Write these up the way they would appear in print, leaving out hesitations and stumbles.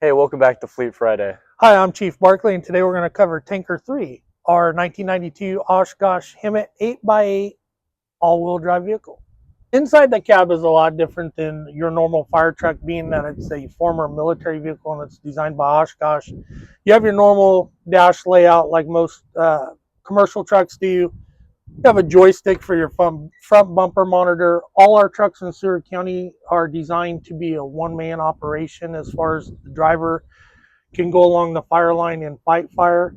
Hey, welcome back to Fleet Friday. Hi, I'm Chief Barkley, and today we're going to cover Tanker 3, our 1992 Oshkosh Hemet 8x8 all-wheel drive vehicle. Inside the cab is a lot different than your normal fire truck, being that it's a former military vehicle and it's designed by Oshkosh. You have your normal dash layout like most commercial trucks do. You have a joystick for your front bumper monitor. All our trucks in Seward County are designed to be a one-man operation as far as the driver can go along the fire line and fight fire.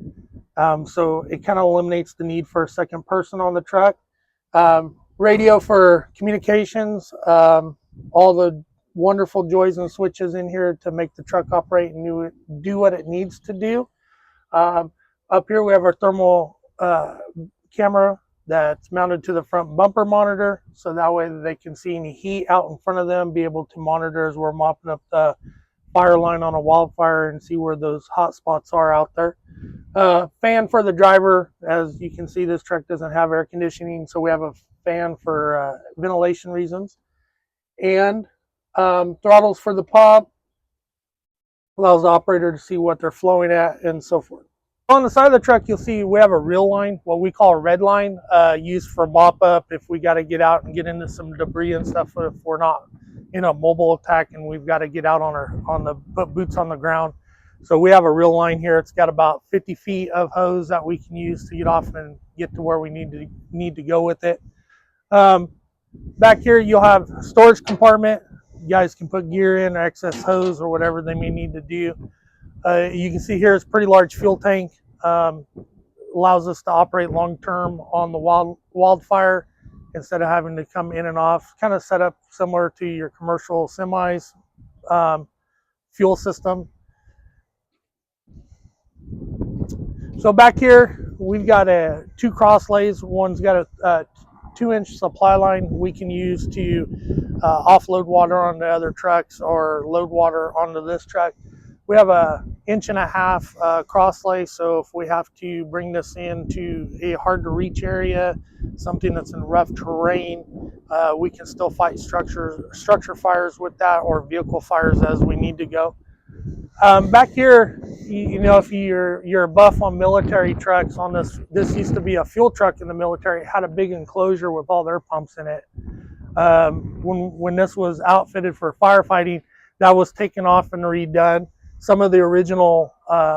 So it kind of eliminates the need for a second person on the truck. Radio for communications, all the wonderful joys and switches in here to make the truck operate and do what it needs to do. Up here we have our thermal camera that's mounted to the front bumper monitor, so that way they can see any heat out in front of them, be able to monitor as we're mopping up the fire line on a wildfire and see where those hot spots are out there. Fan for the driver. As you can see, this truck doesn't have air conditioning, so we have a fan for ventilation reasons. And throttles for the pump, allows the operator to see what they're flowing at and so forth. On the side of the truck, you'll see we have a real line, what we call a red line, used for mop up if we got to get out and get into some debris and stuff, if we're not in a mobile attack and we've got to get out put boots on the ground. So we have a real line here. It's got about 50 feet of hose that we can use to get off and get to where we need to go with it. Back here you'll have a storage compartment. You guys can put gear in or excess hose or whatever they may need to do. You can see here it's a pretty large fuel tank. Allows us to operate long term on the wildfire instead of having to come in and off. Kind of set up similar to your commercial semis fuel system. So back here we've got two cross lays. One's got a 2-inch supply line we can use to offload water onto other trucks or load water onto this truck. We have a 1.5 inch cross lay, so if we have to bring this into a hard to reach area, something that's in rough terrain, we can still fight structure fires with that, or vehicle fires as we need to go. Back here, you know, if you're a buff on military trucks, on this used to be a fuel truck in the military. It had a big enclosure with all their pumps in it. When this was outfitted for firefighting, that was taken off and redone. Some of the original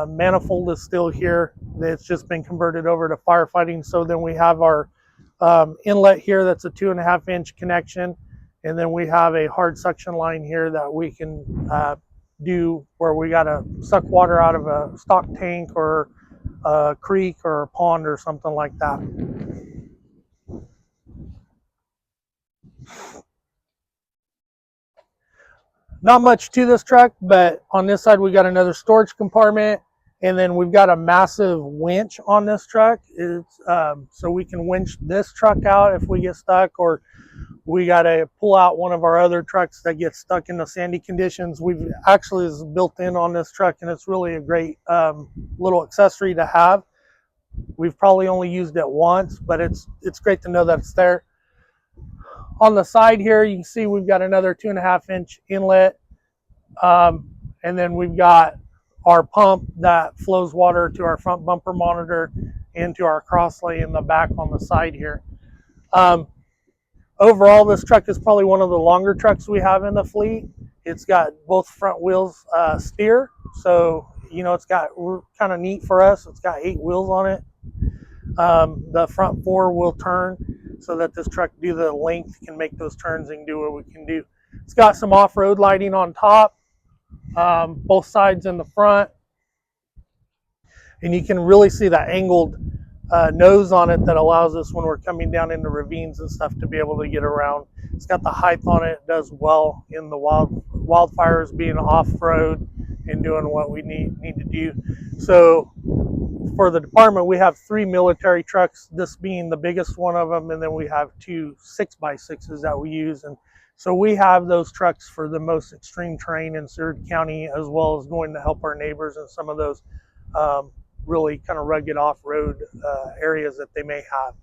manifold is still here. It's just been converted over to firefighting. So then we have our inlet here that's a 2.5 inch connection. And then we have a hard suction line here that we can do where we got to suck water out of a stock tank or a creek or a pond or something like that. Not much to this truck, but on this side we got another storage compartment, and then we've got a massive winch on this truck. It's so we can winch this truck out if we get stuck, or we got to pull out one of our other trucks that gets stuck in the sandy conditions. We've actually is built in on this truck, and it's really a great little accessory to have. We've probably only used it once, but it's great to know that it's there. On the side here, you can see we've got another 2.5 inch inlet. And then we've got our pump that flows water to our front bumper monitor and to our crosslay in the back on the side here. Overall, this truck is probably one of the longer trucks we have in the fleet. It's got both front wheels steer. So, you know, it's got kind of neat for us. It's got 8 wheels on it. The front 4 will turn, so that this truck do the length, can make those turns and do what we can do. It's got some off-road lighting on top, both sides in the front, and you can really see the angled nose on it that allows us, when we're coming down into ravines and stuff, to be able to get around. It's got the height on it. It does well in the wildfires, being off-road and doing what we need to do. So for the department, we have 3 military trucks, this being the biggest one of them, and then we have 2 6x6s that we use. And so we have those trucks for the most extreme terrain in Seward County, as well as going to help our neighbors in some of those really kind of rugged off-road areas that they may have.